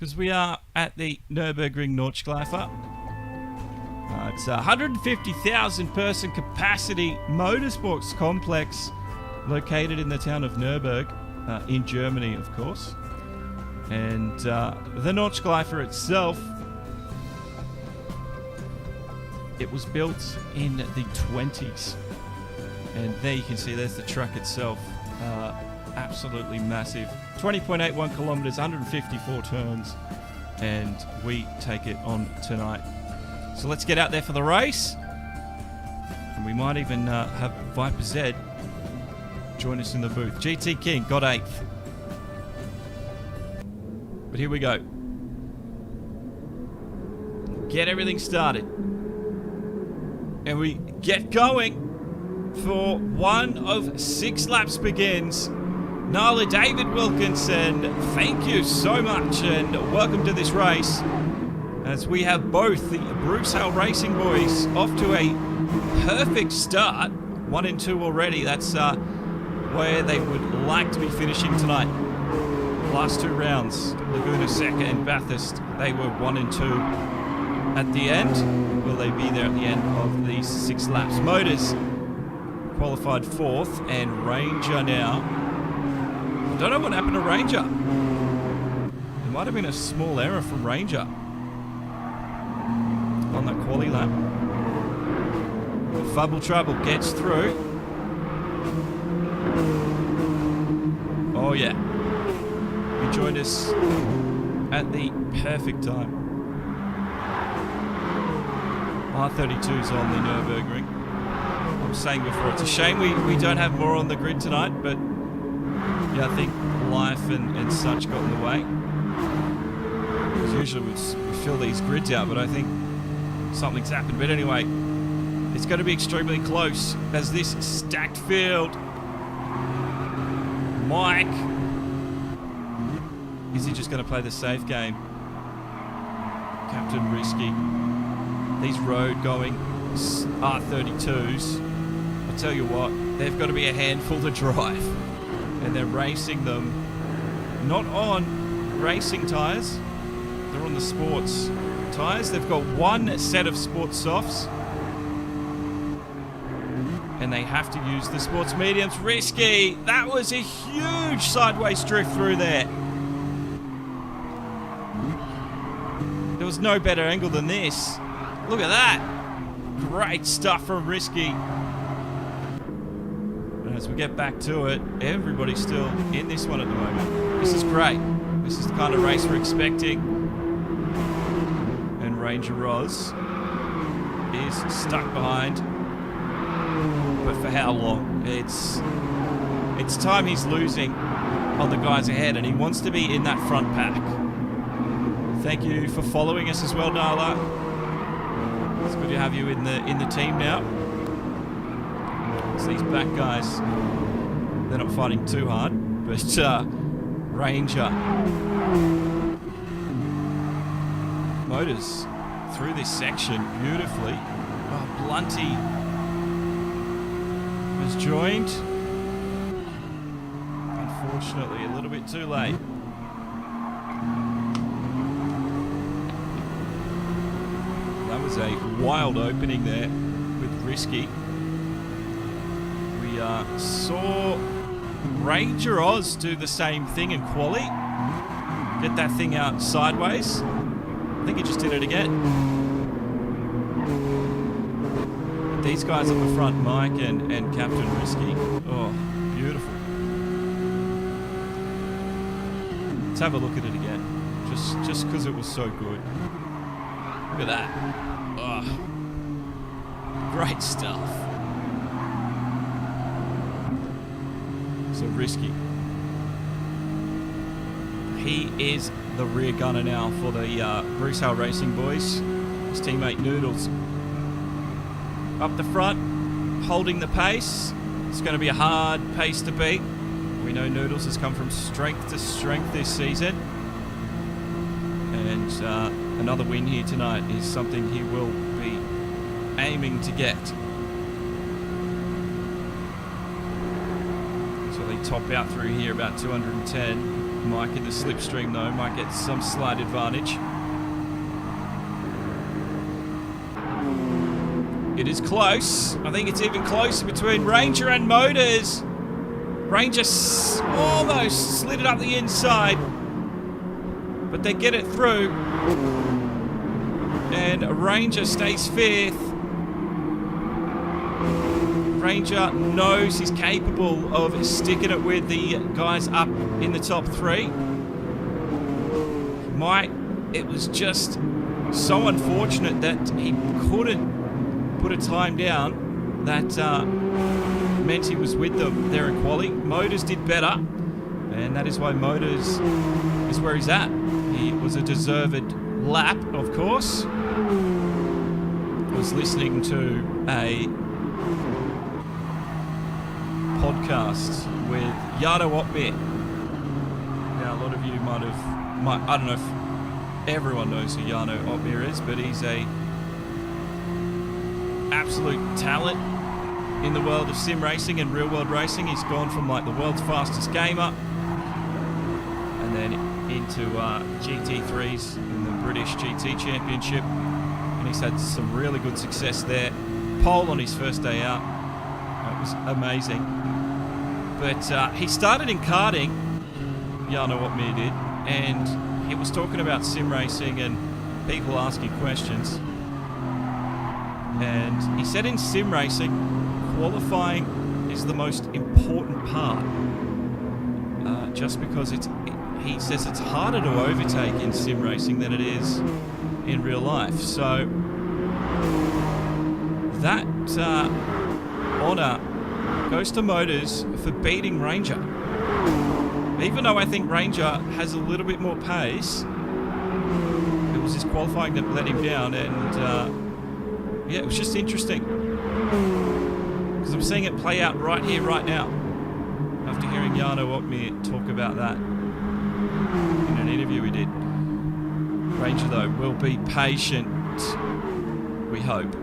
because we are at the Nurburgring Nordschleife. It's a 150,000 person capacity motorsports complex located in the town of Nurburg, in Germany, of course. And the Nordschleife itself, it was built in the 20s. And there you can see there's the track itself. Absolutely massive. 20.81 kilometers, 154 turns. And we take it on tonight. So let's get out there for the race. And we might even have Viper Z join us in the booth. GT King got 8th. But here we go. Get everything started. And we get going for one of 6 laps begins. Nala David Wilkinson, thank you so much and welcome to this race. As we have both the Bruce Hale Racing boys off to a perfect start. 1 and 2 already. That's where they would like to be finishing tonight. Last 2 rounds, Laguna Seca and Bathurst, they were 1 and 2 at the end. Will they be there at the end of these 6 laps? Motors qualified 4th and Ranger now. I don't know what happened to Ranger. There might have been a small error from Ranger on that quali lap. Fubble Trouble gets through. Oh yeah. He joined us at the perfect time. R32's on the Nurburgring. I was saying before, it's a shame we don't have more on the grid tonight, but yeah, I think life and such got in the way. Because usually we fill these grids out, but I think something's happened. But anyway, it's going to be extremely close as this stacked field. Mike, is he just going to play the safe game? Captain Risky. These road going R32s, I tell you what, they've got to be a handful to drive. And they're racing them not on racing tyres, they're on the sports tyres. They've got 1 set of sports softs and they have to use the sports mediums. Risky, that was a huge sideways drift through there. There was no better angle than this. Look at that. Great stuff from Risky. And as we get back to it, everybody's still in this one at the moment. This is great. This is the kind of race we're expecting. And Ranger Roz is stuck behind. But for how long? It's time he's losing on the guys ahead, and he wants to be in that front pack. Thank you for following us as well, Nala. It's good to have you in the team now. So these back guys, they're not fighting too hard, but Ranger Motors through this section beautifully. Oh, Blunty has joined. Unfortunately, a little bit too late. That was a wild opening there with Risky. We saw Ranger Oz do the same thing in quali. Get that thing out sideways. I think he just did it again. But these guys up the front, Mike and Captain Risky. Oh, beautiful. Let's have a look at it again. Just because it was so good. Look at that. Oh, great stuff. So Risky. He is the rear gunner now for the Bruce Hale Racing boys. His teammate Noodles up the front, holding the pace. It's going to be a hard pace to beat. We know Noodles has come from strength to strength this season. And another win here tonight is something he will be aiming to get. So they top out through here about 210. Mike in the slipstream, though, might get some slight advantage. It is close. I think it's even closer between Ranger and Motors. Ranger almost slid it up the inside, but they get it through. And Ranger stays 5th. Ranger knows he's capable of sticking it with the guys up in the top 3. It was just so unfortunate that he couldn't put a time down that meant he was with them there in quali. Motors did better, and that is why Motors is where he's at. He was a deserved lap, of course. I was listening to a podcast with Jarno Opmeer. Now, a lot of you I don't know if everyone knows who Jarno Opmeer is, but he's a absolute talent in the world of sim racing and real world racing. He's gone from like the world's fastest gamer and then into GT3s in the British GT Championship, and he's had some really good success there. Pole on his first day out. It was amazing. But he started in karting, Jarno Opmeer did, and he was talking about sim racing and people asking questions. And he said in sim racing, qualifying is the most important part. Just because he says it's harder to overtake in sim racing than it is in real life. So that honour goes to Motors for beating Ranger. Even though I think Ranger has a little bit more pace, it was his qualifying that let him down, and yeah, it was just interesting because I'm seeing it play out right here, right now, after hearing Jarno Opmeer talk about that in an interview we did. Ranger, though, will be patient, we hope.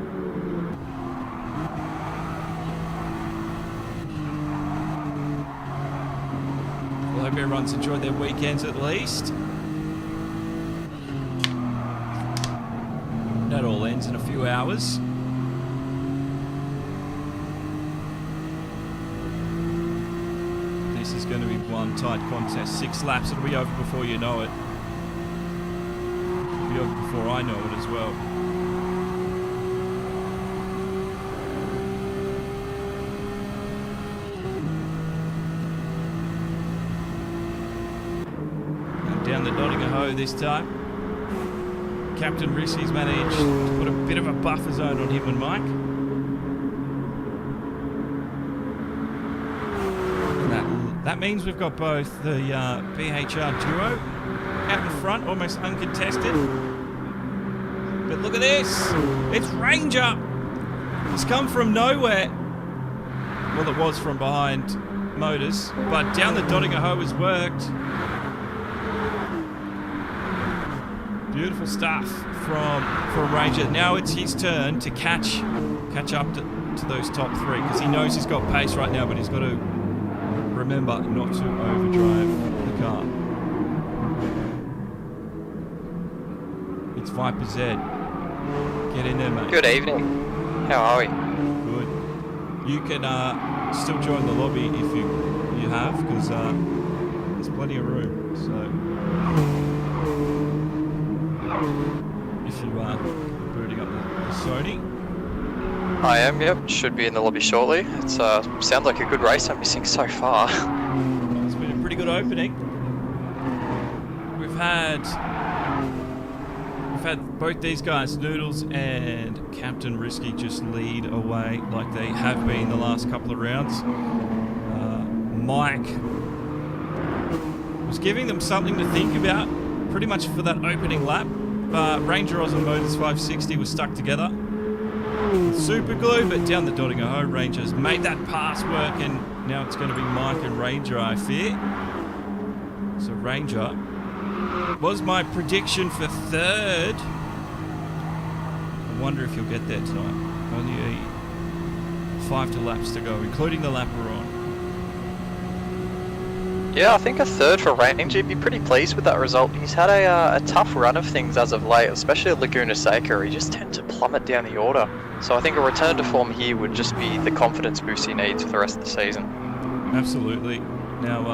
I hope everyone's enjoyed their weekends at least. That all ends in a few hours. This is going to be one tight contest. 6 laps, it'll be over before you know it. It'll be over before I know it as well. Down the Nottingham this time. Captain Rissy's managed to put a bit of a buffer zone on him and Mike. And that means we've got both the BHR duo out in front, almost uncontested. But look at this! It's Ranger! It's come from nowhere. Well, it was from behind Motors, but down the Nottingham has worked. Beautiful stuff from Ranger. Now it's his turn to catch up to those top 3, because he knows he's got pace right now, but he's got to remember not to overdrive the car. It's Viper Z. Get in there, mate. Good evening. How are we? Good. You can still join the lobby if you have, because there's plenty of room. So. If you are booting up the Sony. I am, yep. Should be in the lobby shortly. It sounds like a good race I'm missing so far. Well, it's been a pretty good opening. We've had both these guys, Noodles and Captain Risky, just lead away like they have been the last couple of rounds. Mike was giving them something to think about pretty much for that opening lap. Ranger Oz and Motors 560 was stuck together. Super glue, but down the Nottingham, Ranger's made that pass work, and now it's going to be Mike and Ranger, I fear. So Ranger was my prediction for 3rd. I wonder if he'll get there tonight. Only 5 laps to go, including the lap we're on. Yeah, I think a third for Ranger. He'd be pretty pleased with that result. He's had a tough run of things as of late, especially at Laguna Seca. He just tends to plummet down the order. So I think a return to form here would just be the confidence boost he needs for the rest of the season. Absolutely. Now,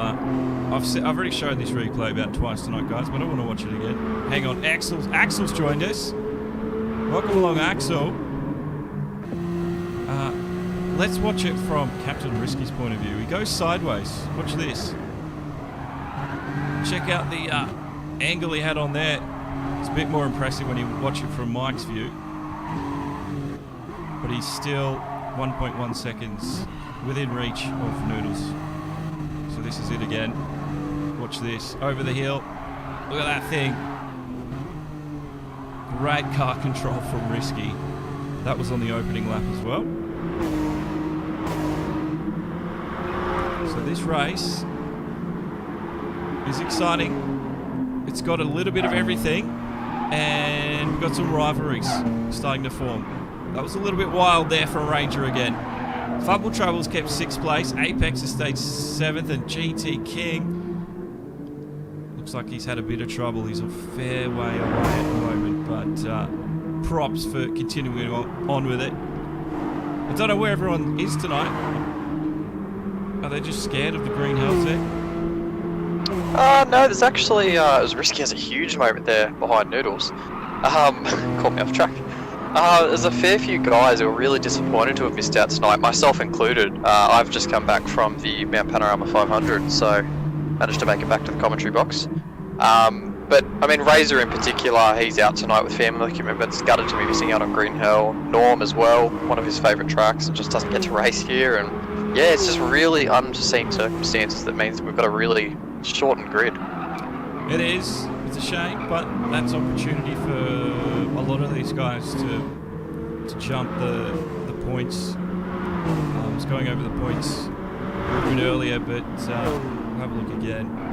I've already shown this replay about twice tonight, guys, but I want to watch it again. Hang on, Axel's joined us. Welcome along, Axel. Let's watch it from Captain Risky's point of view. He goes sideways. Watch this. Check out the angle he had on there. It's a bit more impressive when you watch it from Mike's view. But he's still 1.1 seconds within reach of Noodles. So this is it again. Watch this. Over the hill. Look at that thing. Great car control from Risky. That was on the opening lap as well. So this race is exciting. It's got a little bit of everything, and we've got some rivalries starting to form. That was a little bit wild there for Ranger again. Fumble Troubles kept 6th place, Apex has stayed 7th, and GT King looks like he's had a bit of trouble. He's a fair way away at the moment, but props for continuing on with it. I don't know where everyone is tonight. Are they just scared of the green hells there? No, there's actually, it was Risky has a huge moment there behind Noodles. Caught me off track. There's a fair few guys who are really disappointed to have missed out tonight, myself included. I've just come back from the Mount Panorama 500, so managed to make it back to the commentary box. But, I mean, Razor in particular, he's out tonight with family commitments, gutted to be missing out on Green Hell. Norm as well, one of his favourite tracks, and just doesn't get to race here. And yeah, it's just really unforeseen circumstances that means we've got a really shortened grid. It is. It's a shame, but that's opportunity for a lot of these guys to jump the points. I was going over the points a little bit earlier, but we'll have a look again.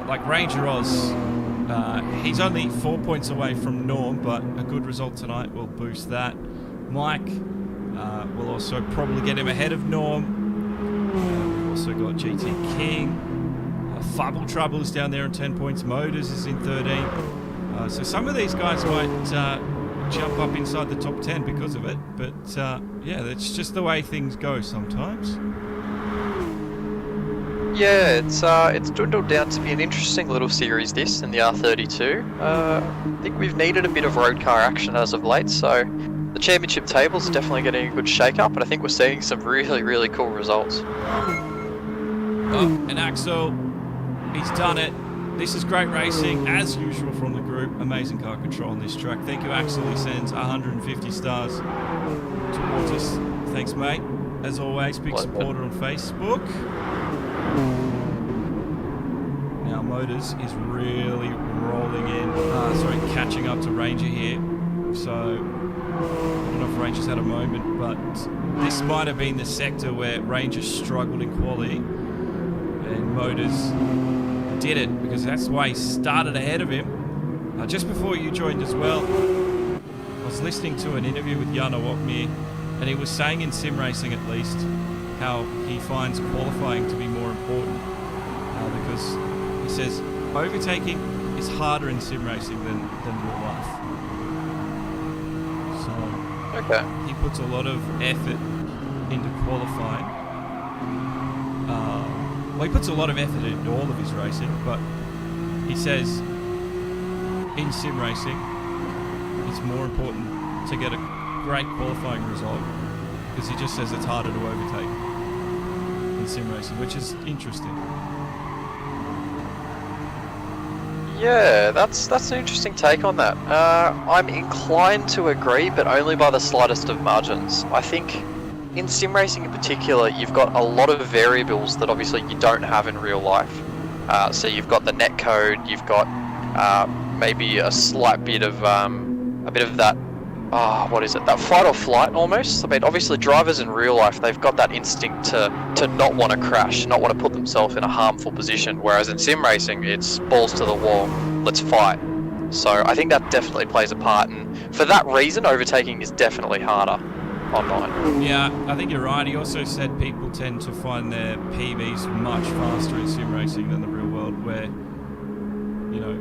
Like Ranger Oz, he's only 4 points away from Norm, but a good result tonight will boost that. Mike will also probably get him ahead of Norm. We've also got GT King. Fumble Trouble is down there on 10 points. Motors is in 13. So some of these guys might jump up inside the top 10 because of it. But yeah, that's just the way things go sometimes. Yeah, it's dwindled down to be an interesting little series this in the R32. I think we've needed a bit of road car action as of late, so the championship tables are definitely getting a good shake-up, and I think we're seeing some really, really cool results. Oh, and Axel, he's done it. This is great racing, as usual from the group. Amazing car control on this track. Thank you, Axel. He sends 150 stars towards us. Thanks, mate. As always, big supporter on Facebook. Now Motors is really rolling in, catching up to Ranger here. So I don't know if Ranger's had a moment, but this might have been the sector where Ranger struggled in quality, and Motors did it because that's why he started ahead of him. Just before you joined as well, I was listening to an interview with Jana Wokmir, and he was saying in sim racing at least how he finds qualifying to be more important because he says overtaking is harder in sim racing than real life. So okay, he puts a lot of effort into qualifying. Well, he puts a lot of effort into all of his racing, but he says in sim racing it's more important to get a great qualifying result because he just says it's harder to overtake in sim racing, which is interesting. Yeah, that's an interesting take on that. I'm inclined to agree, but only by the slightest of margins. I think in sim racing in particular, you've got a lot of variables that obviously you don't have in real life. So you've got the net code, you've got maybe a slight bit of that. What is it? That fight or flight almost. I mean, obviously drivers in real life, they've got that instinct to not want to crash, not want to put themselves in a harmful position. Whereas in sim racing, it's balls to the wall, let's fight. So I think that definitely plays a part, and for that reason, overtaking is definitely harder. online. Yeah, I think you're right. He also said people tend to find their PBs much faster in sim racing than the real world, where, you know,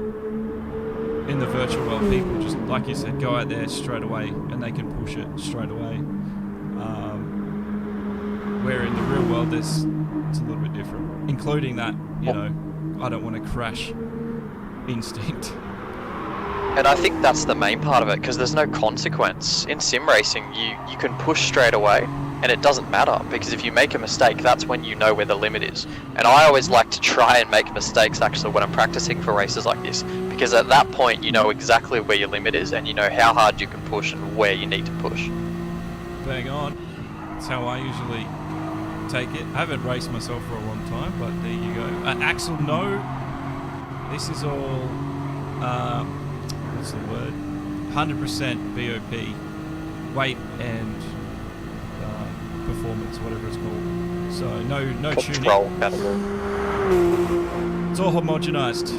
in the virtual world, people just, like you said, go out there straight away and they can push it straight away. Where in the real world, it's a little bit different, including that, you know, I don't want to crash instinct. And I think that's the main part of it, because there's no consequence. In sim racing, you can push straight away, and it doesn't matter, because if you make a mistake, that's when you know where the limit is. And I always like to try and make mistakes, actually, when I'm practicing for races like this, because at that point, you know exactly where your limit is, and you know how hard you can push and where you need to push. Bang on. That's how I usually take it. I haven't raced myself for a long time, but there you go. Axel, no. This is all, what's the word? 100% BOP, weight and performance, whatever it's called. So no tuning. It's all homogenized,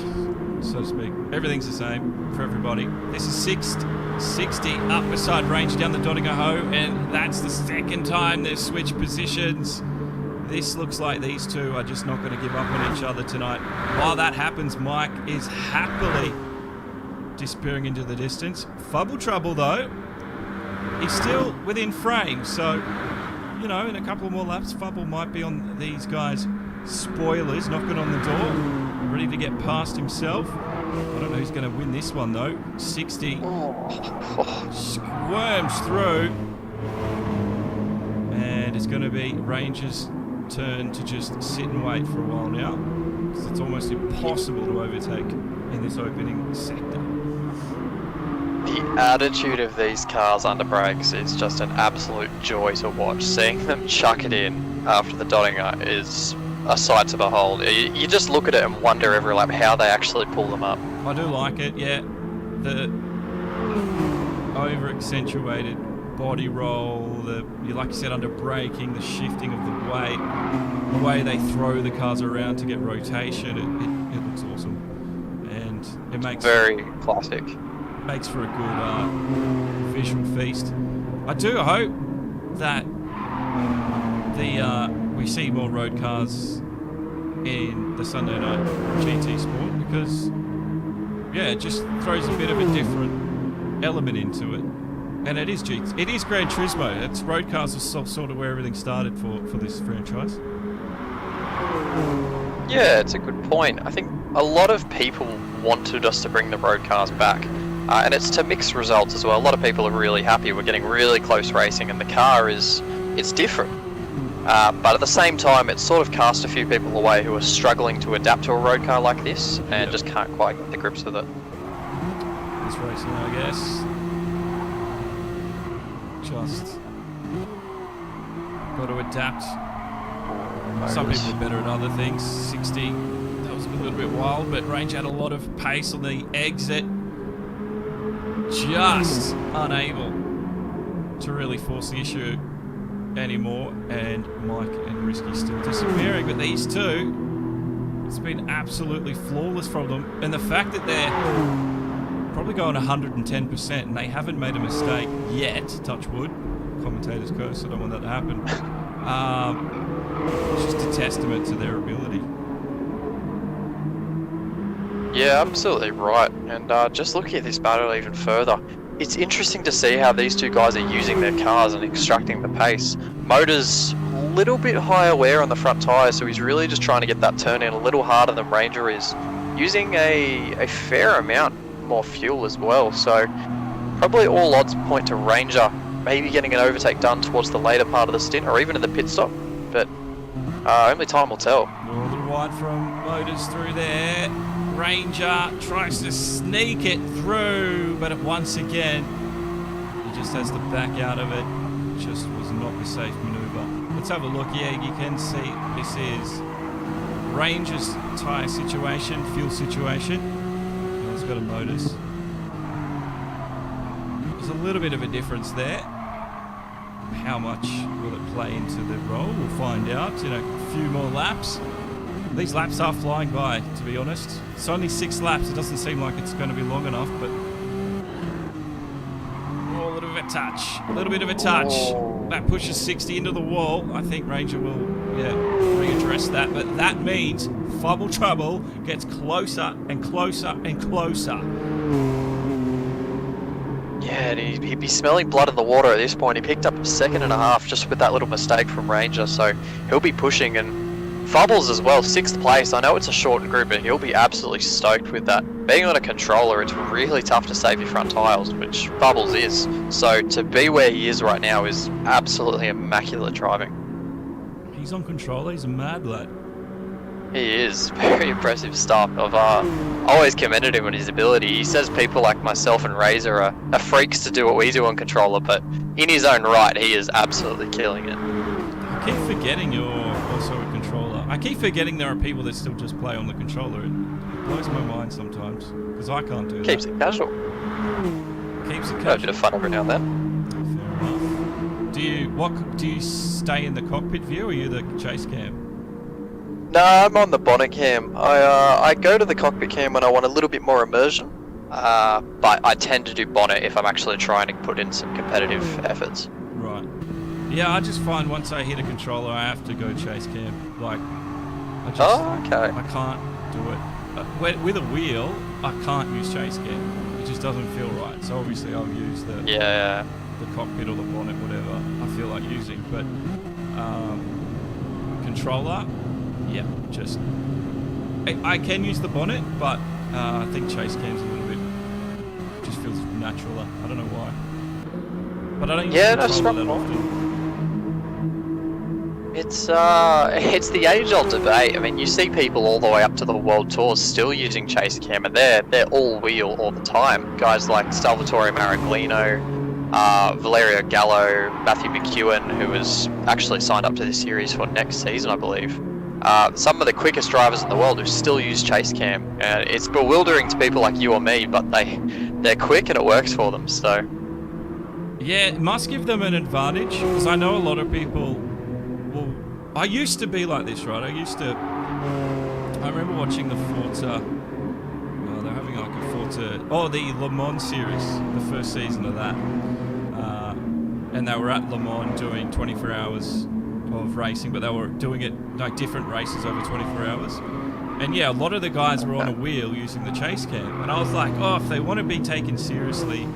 so to speak. Everything's the same for everybody. This is 60 up beside range down the Dodingaho, and that's the second time they've switched positions. This looks like these two are just not going to give up on each other tonight. While that happens, Mike is happily disappearing into the distance. Fubble Trouble, though, he's still within frame, so, you know, in a couple of more laps, Fubble might be on these guys' spoilers, knocking on the door, ready to get past himself. I don't know who's going to win this one, though. 60 squirms through, and it's going to be Ranger's turn to just sit and wait for a while now, because it's almost impossible to overtake in this opening sector. The attitude of these cars under brakes is just an absolute joy to watch. Seeing them chuck it in after the Doddinger is a sight to behold. You just look at it and wonder every lap how they actually pull them up. I do like it, yeah. The over-accentuated body roll, like you said, under braking, the shifting of the way they throw the cars around to get rotation, it looks awesome, and it makes very classic. Makes for a good visual feast. I do hope that we see more road cars in the Sunday night GT Sport, because yeah, it just throws a bit of a different element into it. And it is GT. It is Gran Turismo. It's road cars is sort of where everything started for this franchise. Yeah, it's a good point. I think a lot of people wanted us to bring the road cars back. And it's to mixed results as well. A lot of people are really happy. We're getting really close racing, and the car it's different. But at the same time, it's sort of cast a few people away who are struggling to adapt to a road car like this, and just can't quite get the grips with it. It's racing, I guess. Just got to adapt. Some people are better at other things. 60, that was a little bit wild, but Range had a lot of pace on the exit. Just unable to really force the issue anymore, and Mike and Risky still disappearing. But these two, it's been absolutely flawless from them, and the fact that they're probably going 110% and they haven't made a mistake yet, touch wood, commentator's curse, I don't want that to happen. It's just a testament to their ability. Yeah, absolutely right. And just looking at this battle even further, it's interesting to see how these two guys are using their cars and extracting the pace. Motor's a little bit higher wear on the front tyre, so he's really just trying to get that turn in a little harder than Ranger is, using a fair amount more fuel as well. So probably all odds point to Ranger maybe getting an overtake done towards the later part of the stint, or even in the pit stop, but only time will tell. A little wide from Motors through there. Ranger tries to sneak it through, but once again he just has to back out of it. Just was not the safe maneuver. Let's have a look here. You can see this is Ranger's tyre situation, fuel situation. He's got a Motors. There's a little bit of a difference there. How much will it play into the role? We'll find out in a few more laps. These laps are flying by, to be honest. It's only 6 laps. It doesn't seem like it's going to be long enough, but a little bit of a touch. A little bit of a touch. that pushes 60 into the wall, I think Ranger will, readdress that. But that means Fubble Trouble gets closer and closer and closer. Yeah, and he'd be smelling blood in the water at this point. He picked up a second and a half just with that little mistake from Ranger, so he'll be pushing. And Fubbles as well, 6th place. I know it's a shortened group, but he'll be absolutely stoked with that. Being on a controller, it's really tough to save your front tyres, which Fubbles is. So to be where he is right now is absolutely immaculate driving. He's on controller, he's a mad lad. He is. Very impressive stuff. I've always commended him on his ability. He says people like myself and Razor are freaks to do what we do on controller, but in his own right, he is absolutely killing it. I keep forgetting you're also a controller. I keep forgetting there are people that still just play on the controller. It blows my mind sometimes, because I can't do that. Keeps it casual. Keeps it A casual. bit of fun every now and then. Fair enough. Do you stay in the cockpit view, or are you the chase cam? No, I'm on the bonnet cam. I go to the cockpit cam when I want a little bit more immersion, but I tend to do bonnet if I'm actually trying to put in some competitive efforts. Right. Yeah, I just find once I hit a controller, I have to go chase cam. Like, Okay. I can't do it. With a wheel, I can't use chase cam. It just doesn't feel right. So obviously I'll use the cockpit or the bonnet, whatever I feel like using. But controller, yeah, just I can use the bonnet, but I think chase cam's a little bit just feels natural. I don't know why, but I don't use the controller that often. It's the age-old debate. I mean, you see people all the way up to the World Tours still using chase cam, and they're all wheel all the time. Guys like Salvatore Maraglino, Valerio Gallo, Matthew McEwen, who was actually signed up to this series for next season, I believe. Some of the quickest drivers in the world who still use chase cam, and it's bewildering to people like you or me, but they're quick and it works for them. So yeah, it must give them an advantage, because I know a lot of people. Well, I used to be like this, right? I remember watching the Forza. They're having like a Forza. The Le Mans series, the first season of that, and they were at Le Mans doing 24 hours of racing, but they were doing it like different races over 24 hours. And yeah, a lot of the guys were on a wheel using the chase cam, and I was like, if they want to be taken seriously.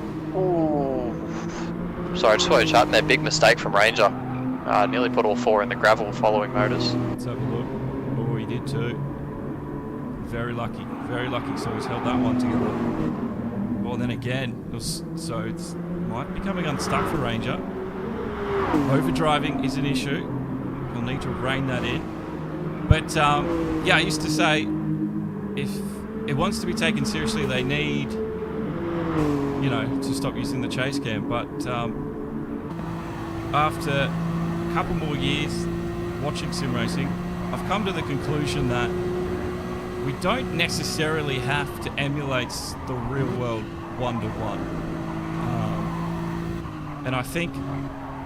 Sorry, I just wanted to chat. That big mistake from Ranger. Nearly put all 4 in the gravel following motors. Let's have a look. Oh, he did too. Very lucky, very lucky. So he's held that one together. Well, then again, it might be coming unstuck for Ranger. Overdriving is an issue. He'll need to rein that in. But I used to say, if it wants to be taken seriously, they need, to stop using the chase cam. But after a couple more years watching sim racing, I've come to the conclusion that we don't necessarily have to emulate the real world one-to-one. And I think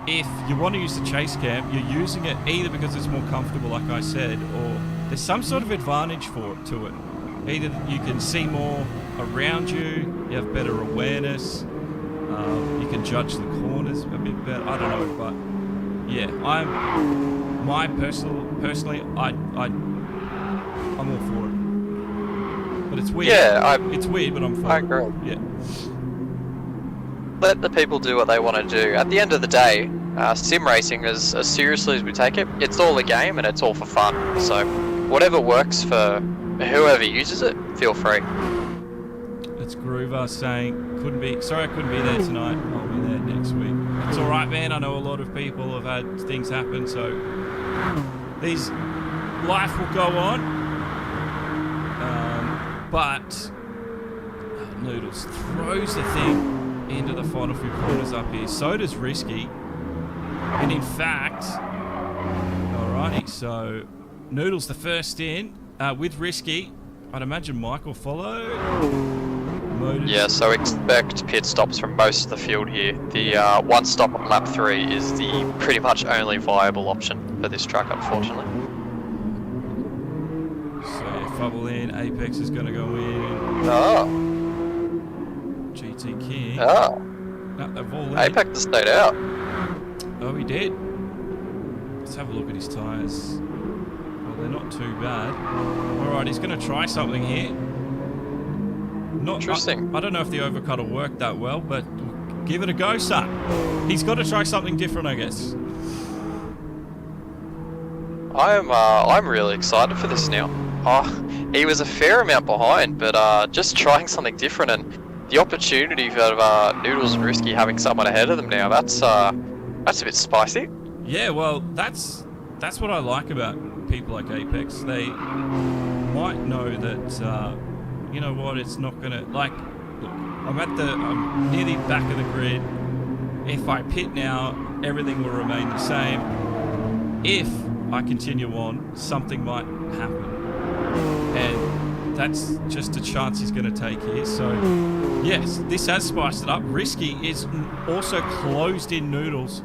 if you want to use the chase cam, you're using it either because it's more comfortable, like I said, or there's some sort of advantage to it. Either you can see more around you, you have better awareness, you can judge the corners a bit better. I don't know, but yeah, personally, I'm all for it. But it's weird. Yeah, it's weird, but I'm for I it. agree. Yeah. Let the people do what they want to do. At the end of the day, sim racing, as seriously as we take it, it's all a game and it's all for fun. So whatever works for whoever uses it, feel free. It's Groover saying, sorry I couldn't be there tonight, I'll be there next week. It's alright, man, I know a lot of people have had things happen, so life will go on. But Noodles throws the thing into the final few corners up here. So does Risky. And in fact, alrighty, so Noodles the first in with Risky. I'd imagine Mike will follow. Motors. Yeah, so expect pit stops from most of the field here. The one stop on lap 3 is the pretty much only viable option for this track, unfortunately. So yeah, Fubble in, Apex is going to go in. Oh. GT King. Oh. No, they've all in. Apex has stayed out. Oh, he did. Let's have a look at his tyres. Well, they're not too bad. Alright, he's going to try something here. Interesting. I don't know if the overcut will work that well, but give it a go, son. He's got to try something different, I guess. I'm really excited for this now. He was a fair amount behind, but just trying something different, and the opportunity for Noodles and Risky having someone ahead of them now, that's a bit spicy. Yeah, well, that's what I like about people like Apex. They might know that, you know what, it's not gonna, like, look, I'm near the back of the grid. If I pit now, everything will remain the same. If I continue on, something might happen. And that's just a chance he's going to take here. So, yes, this has spiced it up. Risky is also closed in Noodles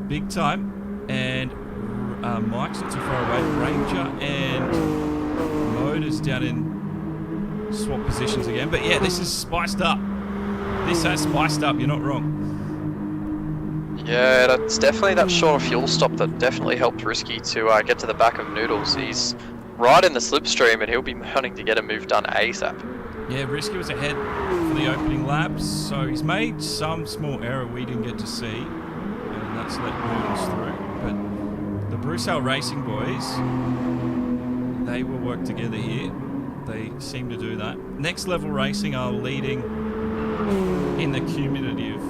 big time. And Mike's not too far away. Ranger and Motors down in swap positions again. But yeah, this is spiced up. This has spiced up. You're not wrong. Yeah, that's definitely that shorter fuel stop that definitely helped Risky to get to the back of Noodles. He's right in the slipstream and he'll be wanting to get a move done ASAP. Yeah, Risky was ahead for the opening laps, so he's made some small error we didn't get to see, and that's let Noodles through. But the Brucell Racing boys, they will work together here. They seem to do that. Next Level Racing are leading in the cumulative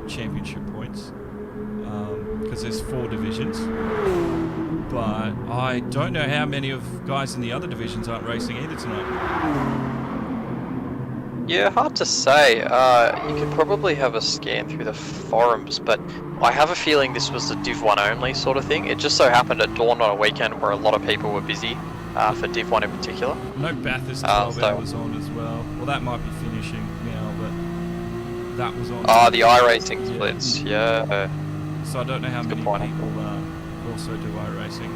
championship points because there's 4 divisions, but I don't know how many of guys in the other divisions aren't racing either tonight. Yeah, hard to say. You could probably have a scan through the forums, but I have a feeling this was a Div 1 only sort of thing. It just so happened it dawned on a weekend where a lot of people were busy for Div 1 in particular. No Bathurst 12 hours on as well. Well, that might be finishing now, but that was on. The iRacing splits, yeah. So I don't know how many people also do iRacing.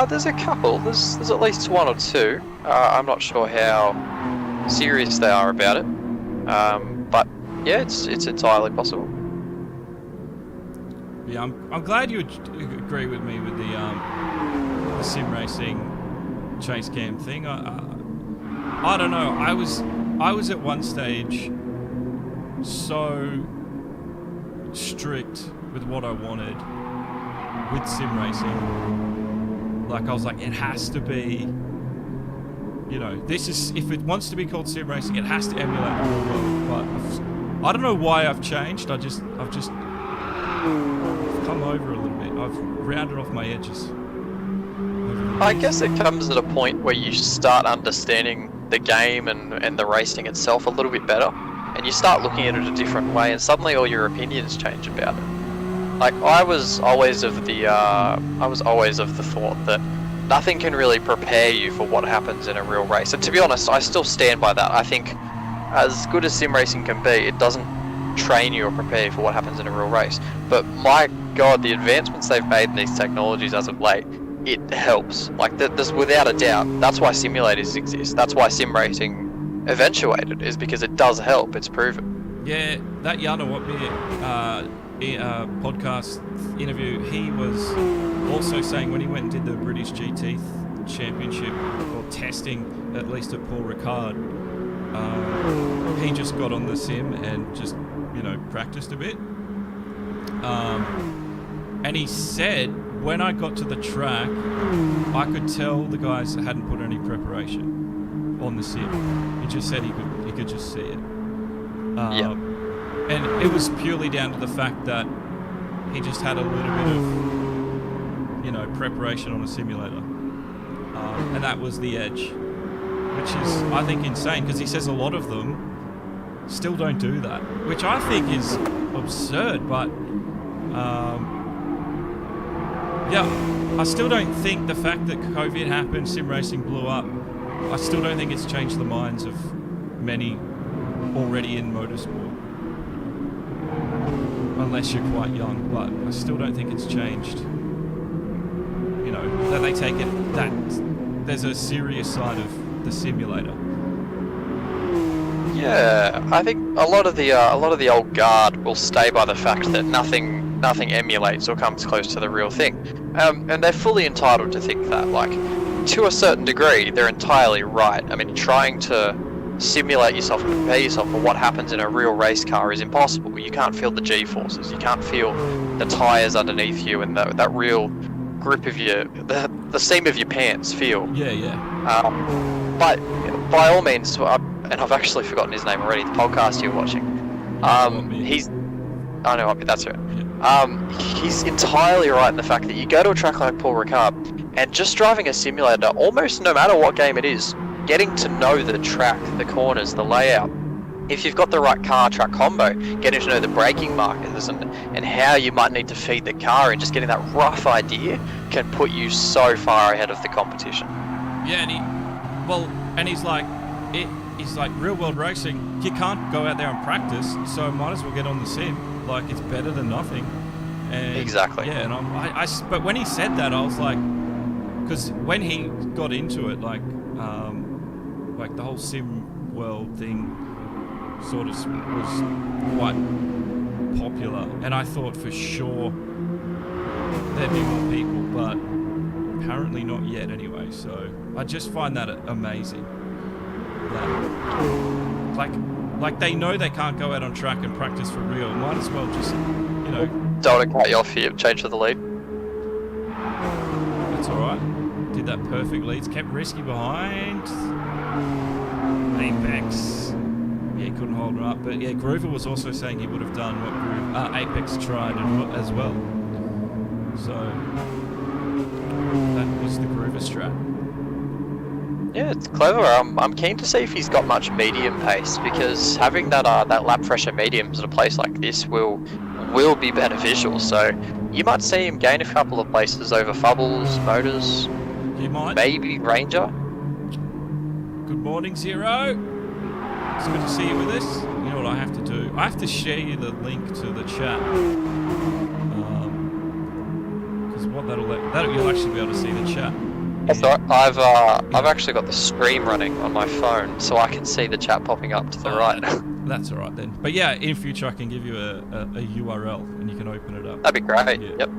There's a couple. There's at least 1 or 2. I'm not sure how serious they are about it. But yeah, it's entirely possible. Yeah, I'm glad you agree with me with the sim racing chase cam thing. I don't know. I was at one stage so strict with what I wanted with sim racing. Like, I was like, it has to be, you know, this is, if it wants to be called sim racing, it has to emulate the real world. But I don't know why I've changed. I've just come over a little bit. I've rounded off my edges. I guess it comes at a point where you start understanding the game and the racing itself a little bit better, and you start looking at it a different way, and suddenly all your opinions change about it. Like, I was always of the thought that nothing can really prepare you for what happens in a real race. And to be honest, I still stand by that. I think as good as sim racing can be, it doesn't train you or prepare you for what happens in a real race. But my God, the advancements they've made in these technologies as of late, it helps. Like, there's without a doubt, that's why simulators exist. That's why sim racing eventuated, is because it does help. It's proven. Yeah, that Jana Watmir podcast interview, he was also saying when he went and did the British GT Championship, or testing at least at Paul Ricard, he just got on the sim and just, you know, practiced a bit. And he said, when I got to the track, I could tell the guys that hadn't put any preparation on the sim. He just said he could just see it. And it was purely down to the fact that he just had a little bit of, you know, preparation on a simulator. And that was the edge, which is, I think, insane, because he says a lot of them still don't do that, which I think is absurd. But yeah, I still don't think the fact that COVID happened, sim racing blew up, I still don't think it's changed the minds of many already in motorsport. Unless you're quite young, but I still don't think it's changed. You know, that they take it, that there's a serious side of the simulator. Yeah, I think a lot of the old guard will stay by the fact that nothing emulates or comes close to the real thing, and they're fully entitled to think that. Like, to a certain degree, they're entirely right. I mean, trying to simulate yourself and prepare yourself for what happens in a real race car is impossible. You can't feel the G-forces, you can't feel the tires underneath you, and that real grip of the seam of your pants feel. Yeah. But by all means, and I've actually forgotten his name already, the podcast you're watching. I know, that's right. Yeah. He's entirely right in the fact that you go to a track like Paul Ricard, and just driving a simulator, almost no matter what game it is, getting to know the track, the corners, the layout. If you've got the right car-truck combo, getting to know the braking markers and how you might need to feed the car, and just getting that rough idea can put you so far ahead of the competition. Yeah, he's like real world racing. You can't go out there and practice, so might as well get on the sim. Like, it's better than nothing. And exactly. Yeah, and but when he said that, I was like, because when he got into it, like the whole sim world thing sort of was quite popular, and I thought for sure there'd be more people, but apparently not yet anyway. So I just find that amazing. Like they know they can't go out on track and practice for real. Might as well just, Don't want to cut you off here. Change to the lead. That's all right. Did that perfectly. It's kept Risky behind. Apex. Yeah, he couldn't hold him up. But yeah, Groover was also saying he would have done what Apex tried as well. So that was the Groover strat. Yeah, it's clever. I'm keen to see if he's got much medium pace, because having that lap pressure mediums at a place like this will be beneficial. So you might see him gain a couple of places over Fubbles, Motors. You might. Maybe Ranger. Good morning, Zero. It's good to see you with us. You know what I have to do? I have to share you the link to the chat. Because what that'll you'll actually be able to see the chat. That's all right. I've actually got the stream running on my phone, so I can see the chat popping up to the right. That's all right then. But yeah, in future I can give you a URL and you can open it up. That'd be great. Yeah. Yep.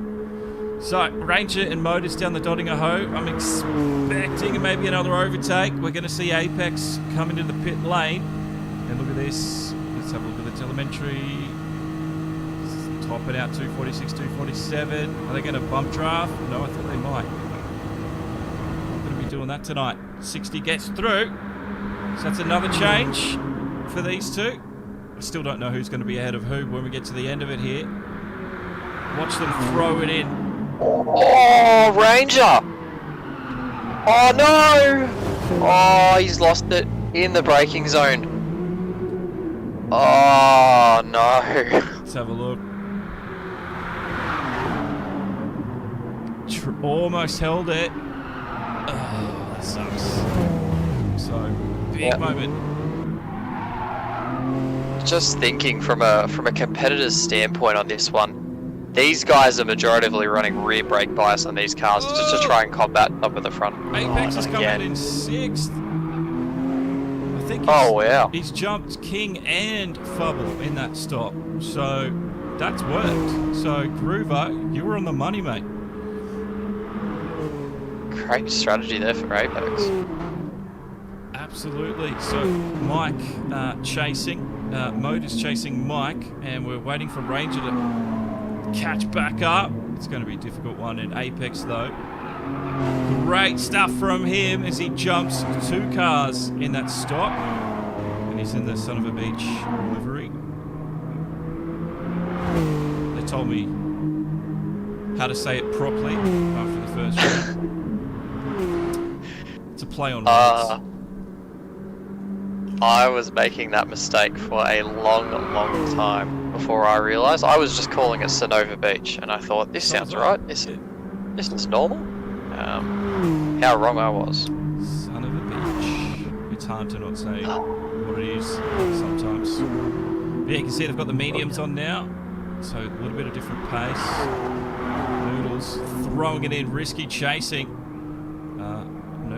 So Ranger and Motors down the Dodinga-Ho. I'm expecting maybe another overtake. We're going to see Apex come into the pit lane. And look at this. Let's have a look at the telemetry. Topping out 246, 247. Are they going to bump draft? No, I thought they might. Doing that tonight. 60 gets through, so that's another change for these two. I still don't know who's going to be ahead of who when we get to the end of it here. Watch them throw it in. Oh, Ranger! Oh no! Oh, he's lost it in the braking zone. Oh no! Let's have a look. Almost held it. Oh, that sucks. So big moment. Just thinking from a competitor's standpoint on this one, these guys are majoritively running rear brake bias on these cars just to try and combat up at the front. Apex has come out in 6th. I think he's jumped King and Fubble in that stop. So that's worked. So Groover, you were on the money, mate. Great strategy there for Apex. Absolutely. So Mike chasing, Motors chasing Mike, and we're waiting for Ranger to catch back up. It's going to be a difficult one in Apex though. Great stuff from him as he jumps 2 cars in that stop. And he's in the son of a beach livery. They told me how to say it properly after the first round. It's a play on words. I was making that mistake for a long time before I realised. I was just calling it Sonova Beach, and I thought, this sounds right. This is normal. How wrong I was. Son of a bitch. It's hard to not say what it is sometimes. But yeah, you can see they've got the mediums on now, so a little bit of different pace. Noodles throwing it in, Risky chasing.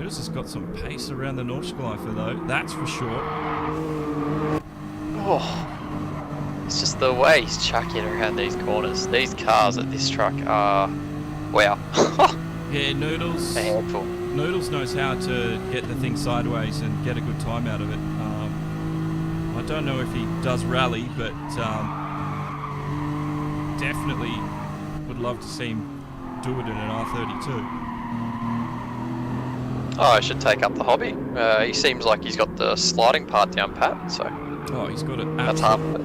Noodles has got some pace around the Nordschleife though, that's for sure. Oh, it's just the way he's chucking around these corners. These cars at this truck are, wow. Yeah, Noodles. A handful. Noodles knows how to get the thing sideways and get a good time out of it. I don't know if he does rally, but definitely would love to see him do it in an R32. Oh, I should take up the hobby. He seems like he's got the sliding part down pat, so. Oh, he's got it. That's half of it.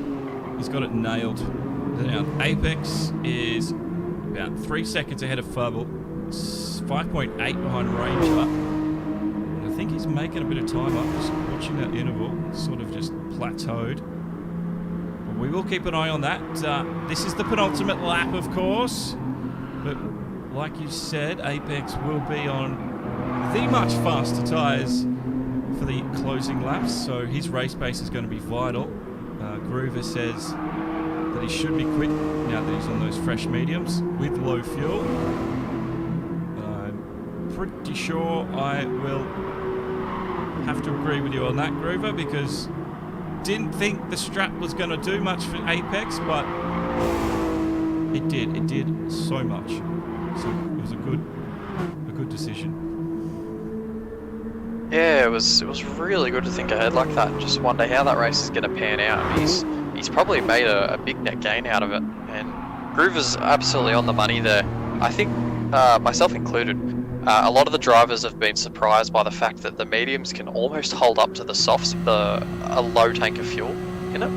He's got it nailed. Now, Apex is about 3 seconds ahead of Fubble. 5.8 behind Ranger. And I think he's making a bit of time up. Just watching that interval, sort of just plateaued. But we will keep an eye on that. This is the penultimate lap, of course. But like you said, Apex will be on the much faster tyres for the closing laps, so his race pace is going to be vital. Groover says that he should be quick now that he's on those fresh mediums with low fuel. I'm pretty sure I will have to agree with you on that, Groover, because didn't think the strap was going to do much for Apex, but it did. It did so much. So it was a good decision. Yeah, it was really good to think ahead like that and just wonder how that race is going to pan out. I mean, he's probably made a big net gain out of it, and Groover's absolutely on the money there. I think, myself included, a lot of the drivers have been surprised by the fact that the mediums can almost hold up to the softs with a low tank of fuel in it.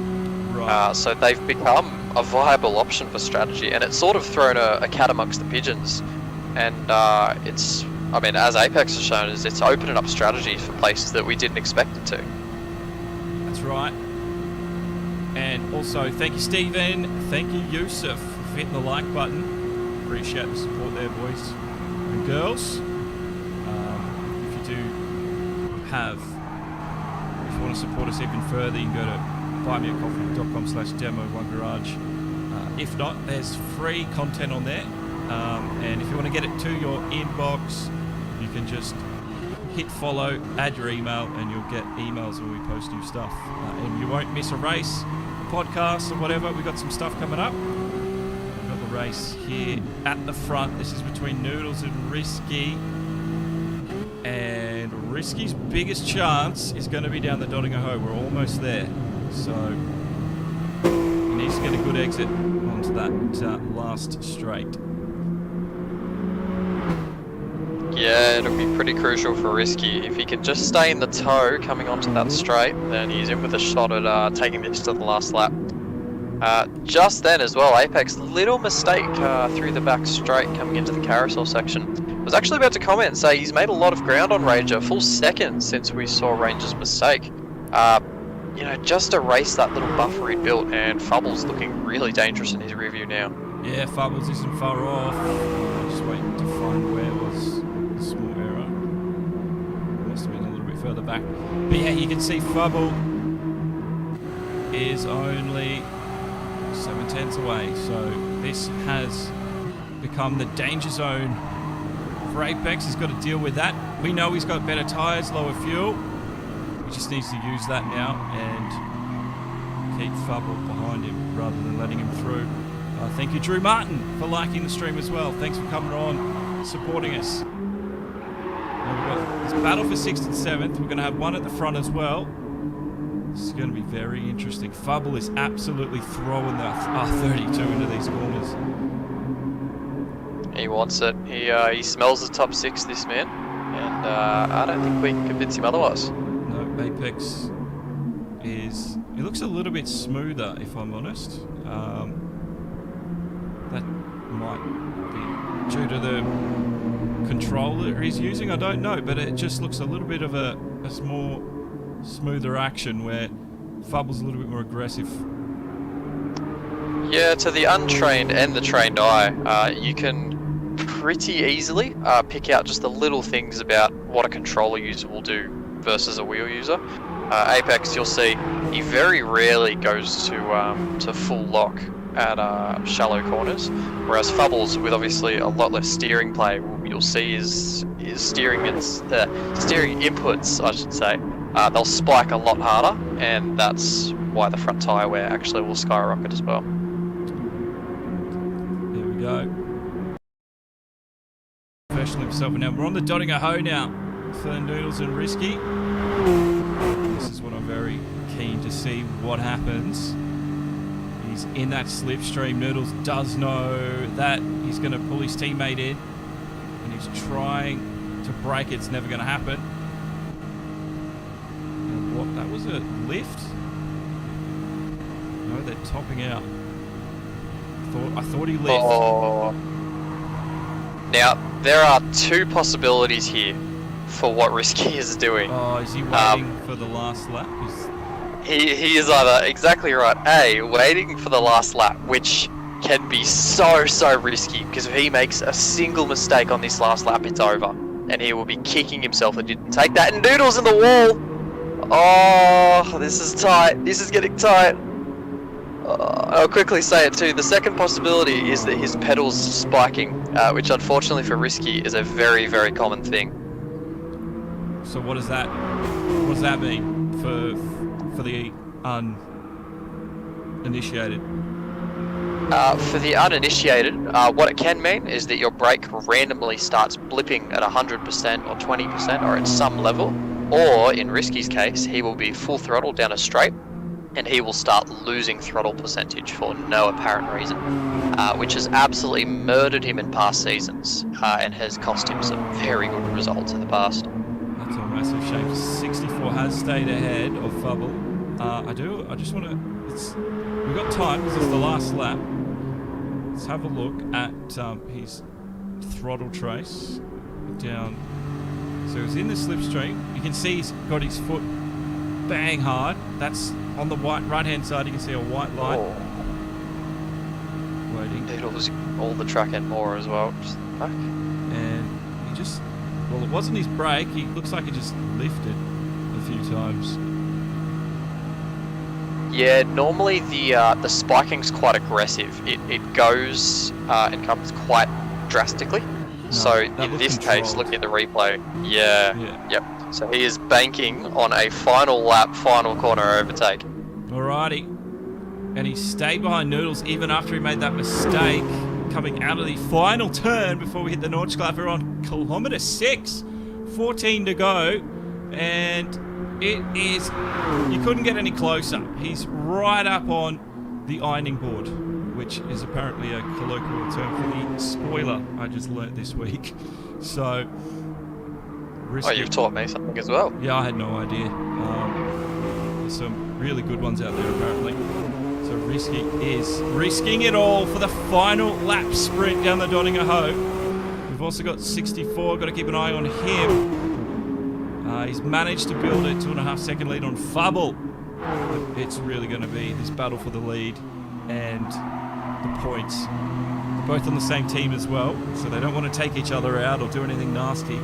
Right. So they've become a viable option for strategy, and it's sort of thrown a cat amongst the pigeons. And it's, I mean, as Apex has shown, it's opening up strategies for places that we didn't expect it to. That's right. And also, thank you, Stephen. Thank you, Yusuf, for hitting the like button. Appreciate the support there, boys and girls. If you want to support us even further, you can go to buymeacoffee.com/demo1garage. If not, there's free content on there. And if you want to get it to your inbox, you can just hit follow, add your email, and you'll get emails when we post new stuff. And you won't miss a race, a podcast, or whatever. We've got some stuff coming up. We've got the race here at the front. This is between Noodles and Risky. And Risky's biggest chance is going to be down the Dodingaho. We're almost there. So he needs to get a good exit onto that last straight. Yeah, it'll be pretty crucial for Risky. If he can just stay in the tow coming onto that straight, then he's in with a shot at taking this to the last lap. Just then as well, Apex, little mistake through the back straight coming into the carousel section. I was actually about to comment and say he's made a lot of ground on Ranger, full second since we saw Ranger's mistake. You know, just erase that little buffer he built, and Fubble's looking really dangerous in his rear view now. Yeah, Fubbles isn't far off. I'm just waiting to find where was the small error. Must have been a little bit further back. But yeah, you can see Fubble is only 7/10 away. So this has become the danger zone for Apex. He's got to deal with that. We know he's got better tyres, lower fuel. He just needs to use that now and keep Fubble behind him rather than letting him through. Thank you, Drew Martin, for liking the stream as well. Thanks for coming on, supporting us. Now we've got this battle for 6th and 7th. We're going to have one at the front as well. This is going to be very interesting. Fubble is absolutely throwing the R32 into these corners. He wants it. He smells the top 6, this man. And I don't think we can convince him otherwise. No, Apex is... It looks a little bit smoother, if I'm honest. That might be due to the controller he's using, I don't know, but it just looks a little bit of a more smoother action where Fubble's a little bit more aggressive. Yeah, to the untrained and the trained eye, you can pretty easily pick out just the little things about what a controller user will do versus a wheel user. Apex, you'll see, he very rarely goes to full lock at shallow corners, whereas Fubbles, with obviously a lot less steering play, you'll see is steering inputs, I should say, they'll spike a lot harder, and that's why the front tyre wear actually will skyrocket as well. There we go. Professional himself, and now we're on the Dotting a Ho now for Noodles and Risky. This is what I'm very keen to see what happens. He's in that slipstream. Noodles does know that he's going to pull his teammate in, and he's trying to brake. It's never going to happen. And what? That was a lift? No, they're topping out. I thought he left. Oh. Now, there are two possibilities here for what Risky is doing. Oh, is he waiting for the last lap? He is either, exactly right, A, waiting for the last lap, which can be so risky, because if he makes a single mistake on this last lap, it's over. And he will be kicking himself that he didn't take that. And Noodles in the wall! Oh, this is tight. This is getting tight. I'll quickly say it too. The second possibility is that his pedal's spiking, which unfortunately for Risky is a very common thing. So what does that mean for the uninitiated? For the uninitiated, what it can mean is that your brake randomly starts blipping at 100% or 20% or at some level, or in Risky's case, he will be full throttle down a straight, and he will start losing throttle percentage for no apparent reason, which has absolutely murdered him in past seasons and has cost him some very good results in the past. That's a massive shame. 64 has stayed ahead of Fubble. I just want to... We've got time because it's the last lap. Let's have a look at his throttle trace down. So he's in the slipstream. You can see he's got his foot bang hard. That's on the right-hand side. You can see a white line. Oh. Waiting. Noodles all the track and more as well. Just back. And he just... Well, it wasn't his brake. He looks like he just lifted a few times. Yeah, normally the spiking's quite aggressive. It goes and comes quite drastically. No, so in this case, looking at the replay, yeah. Yep. So he is banking on a final lap, final corner overtake. Alrighty. And he stayed behind Noodles even after he made that mistake, coming out of the final turn before we hit the Nordschleife on kilometre 6. 14 to go. And it is... You couldn't get any closer. He's right up on the ironing board, which is apparently a colloquial term for the spoiler I just learnt this week. So... Oh, you've taught me something as well. Yeah, I had no idea. There's some really good ones out there, apparently. So Risky is risking it all for the final lap sprint down the Dotting a Ho. We've also got 64. Got to keep an eye on him. He's managed to build a 2.5-second lead on Fubble. It's really going to be this battle for the lead and the points. They're both on the same team as well, so they don't want to take each other out or do anything nasty.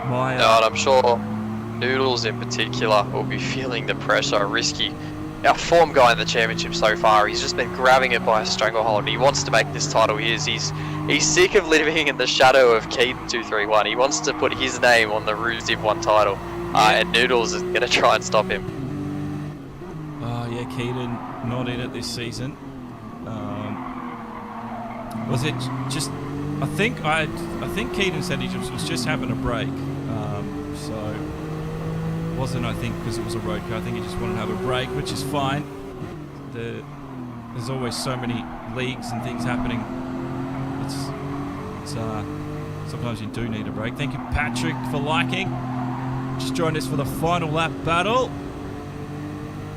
No, and I'm sure Noodles in particular will be feeling the pressure. Risky, our form guy in the championship so far, he's just been grabbing it by a stranglehold. He wants to make this title his. He's sick of living in the shadow of Keaton 231. He wants to put his name on the Roos Div 1 title, and Noodles is going to try and stop him. Oh yeah, Keaton not in it this season. Was it just? I think Keaton said he was just having a break. So it wasn't, I think, because it was a road car. I think he just wanted to have a break, which is fine. There's always so many leagues and things happening. It's sometimes you do need a break. Thank you, Patrick, for liking. Just joined us for the final lap battle.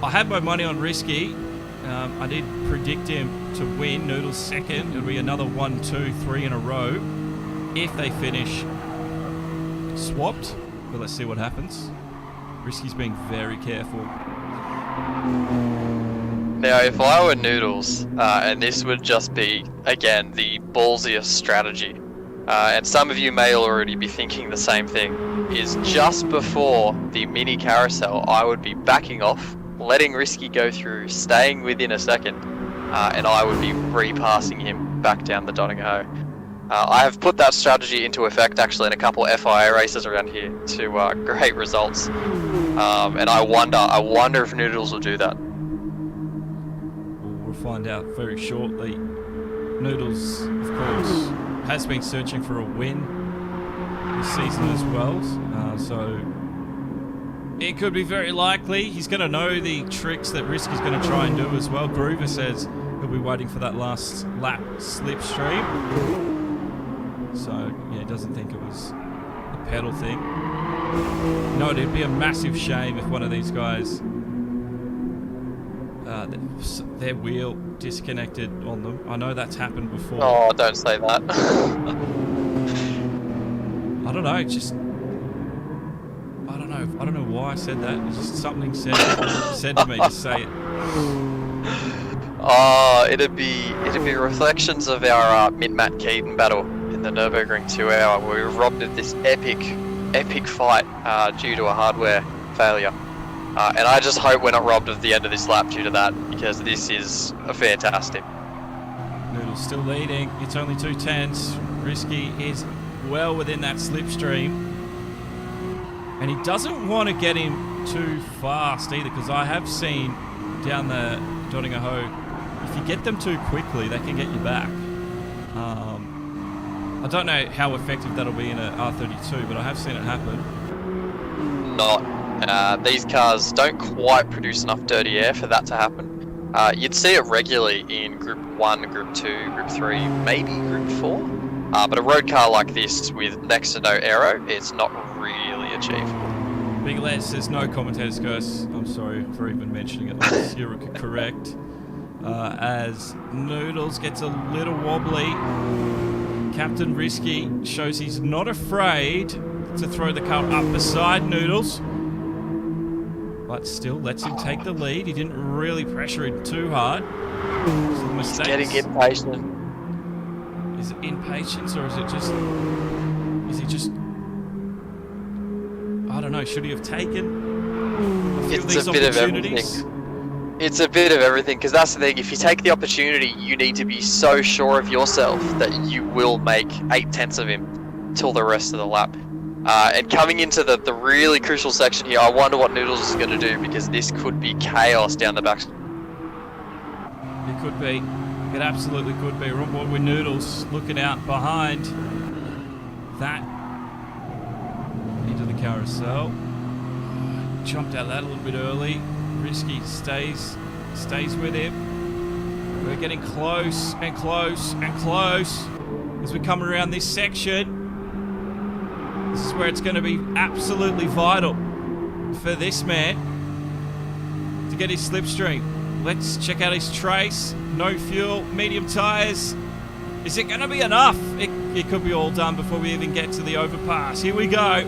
I had my money on Risky. I did predict him to win. Noodles second. It'll be another 1, 2, 3 in a row if they finish swapped. But let's see what happens. Risky's being very careful. Now, if I were Noodles, and this would just be, again, the ballsiest strategy, and some of you may already be thinking the same thing, is just before the mini carousel, I would be backing off, letting Risky go through, staying within a second, and I would be repassing him back down the Dotting a Ho. I have put that strategy into effect actually in a couple of FIA races around here to great results. And I wonder if Noodles will do that. We'll find out very shortly. Noodles, of course, has been searching for a win this season as well, so it could be very likely. He's going to know the tricks that Risky's going to try and do as well. Groover says he'll be waiting for that last lap slipstream. So, yeah, he doesn't think it was a pedal thing. No, it'd be a massive shame if one of these guys, their wheel disconnected on them. I know that's happened before. Oh, don't say that. I don't know, just... I don't know why I said that. It's just something said to me to say it. Oh, it'd be reflections of our Min-Matt Keaton battle in the Nurburgring 2 hour where we were robbed of this epic fight due to a hardware failure. And I just hope we're not robbed of the end of this lap due to that, because this is fantastic. Noodle's still leading. It's only 2 tenths. Risky is well within that slipstream. And he doesn't want to get him too fast either, because I have seen down the Doningho, if you get them too quickly, they can get you back. I don't know how effective that'll be in a R32, but I have seen it happen. These cars don't quite produce enough dirty air for that to happen. You'd see it regularly in Group 1, Group 2, Group 3, maybe Group 4. But a road car like this with next to no aero, it's not really achievable. Big Les says no commentator's curse. I'm sorry for even mentioning it. You're correct. As Noodles gets a little wobbly, Captain Risky shows he's not afraid to throw the car up beside Noodles, but still lets him take the lead. He didn't really pressure it too hard. He's getting impatient. Is it impatience, or is he just, I don't know, should he have taken a few of these opportunities? It's a bit of everything, because that's the thing. If you take the opportunity, you need to be so sure of yourself that you will make 8 tenths of him till the rest of the lap. And coming into the really crucial section here, I wonder what Noodles is going to do, because this could be chaos down the back. It could be. It absolutely could be. We're on board with Noodles, looking out behind that into the carousel. Jumped out that a little bit early. Risky stays with him. We're getting close and close and close as we come around this section. This is where it's going to be absolutely vital for this man to get his slipstream. Let's check out his trace. No fuel, medium tyres. Is it going to be enough? It could be all done before we even get to the overpass. Here we go.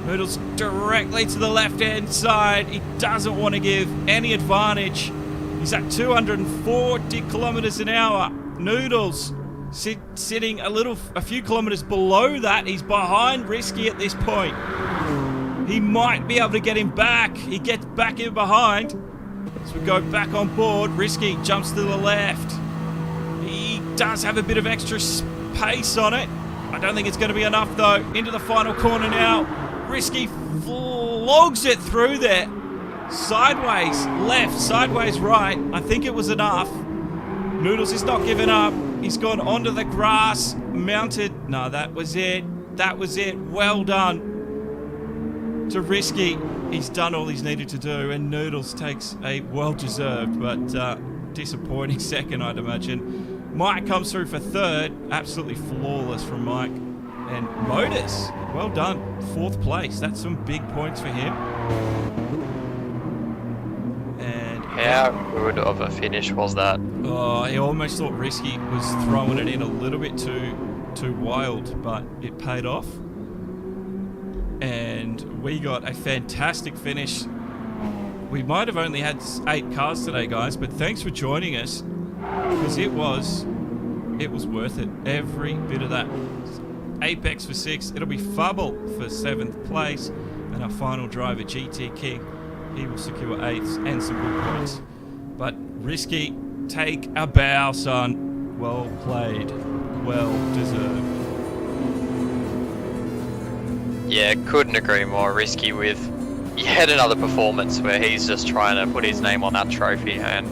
Noodles directly to the left-hand side. He doesn't want to give any advantage. He's at 240 kilometers an hour. Noodles sitting a few kilometers below that. He's behind Risky at this point. He might be able to get him back. He gets back in behind. So we go back on board. Risky jumps to the left. He does have a bit of extra pace on it. I don't think it's going to be enough though. Into the final corner now. Risky flogs it through there. Sideways left, sideways right. I think it was enough. Noodles is not giving up. He's gone onto the grass, mounted. No, that was it. That was it. Well done to Risky. He's done all he's needed to do, and Noodles takes a well-deserved but disappointing second, I'd imagine. Mike comes through for third. Absolutely flawless from Mike. And Motors, well done. 4th place. That's some big points for him. And how good of a finish was that? Oh, I almost thought Risky was throwing it in a little bit too wild, but it paid off. And we got a fantastic finish. We might have only had 8 cars today, guys, but thanks for joining us, because it was worth it. Every bit of that. Apex for 6th. It'll be Fubble for 7th place. And our final driver, GT King, he will secure 8th and some good points. But Risky, take a bow, son. Well played. well deserved. Yeah, couldn't agree more. Risky with yet another performance where he's just trying to put his name on that trophy, and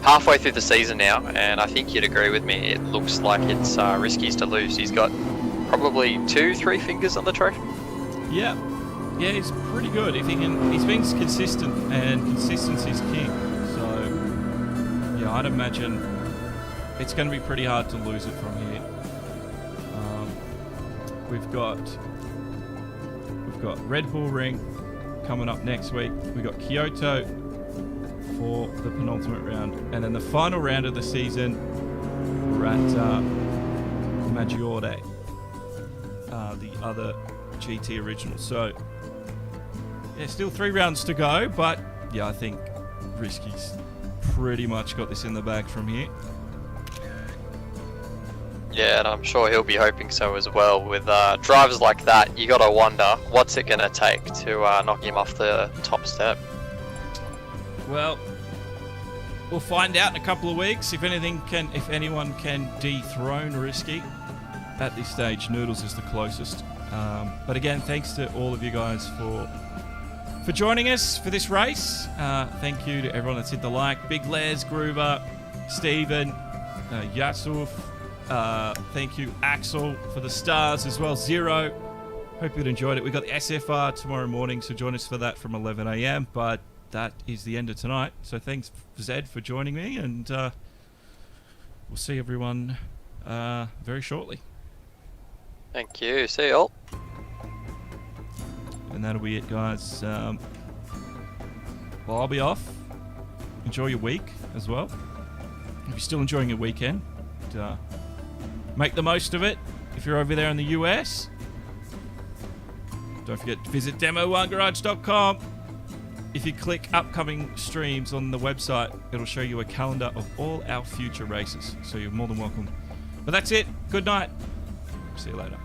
halfway through the season now, and I think you'd agree with me, it looks like it's Risky's to lose. He's got probably 2-3 fingers on the trophy. Yeah, he's pretty good. If he can, he's been consistent, and consistency's king. So, yeah, I'd imagine it's going to be pretty hard to lose it from here. We've got Red Bull Ring coming up next week. We've got Kyoto for the penultimate round, and then the final round of the season, we're at Maggiore, the other GT original. So, yeah, still 3 rounds to go, but yeah, I think Risky's pretty much got this in the bag from here. Yeah, and I'm sure he'll be hoping so as well. With drivers like that, you gotta wonder what's it gonna take to knock him off the top step. Well, we'll find out in a couple of weeks if anyone can dethrone Risky. At this stage, Noodles is the closest. But again, thanks to all of you guys for joining us for this race. Thank you to everyone that's hit the like. Big Les, Groover, Stephen, Yasuf. Thank you, Axel, for the stars as well. Zero. Hope you enjoyed it. We've got the SFR tomorrow morning, so join us for that from 11 a.m. But that is the end of tonight. So thanks, Zed, for joining me, and we'll see everyone very shortly. Thank you. See you all. And that'll be it, guys. Well, I'll be off. Enjoy your week as well. If you're still enjoying your weekend, make the most of it. If you're over there in the US, don't forget to visit demo1garage.com. If you click upcoming streams on the website, it'll show you a calendar of all our future races. So you're more than welcome. But that's it. Good night. See you later.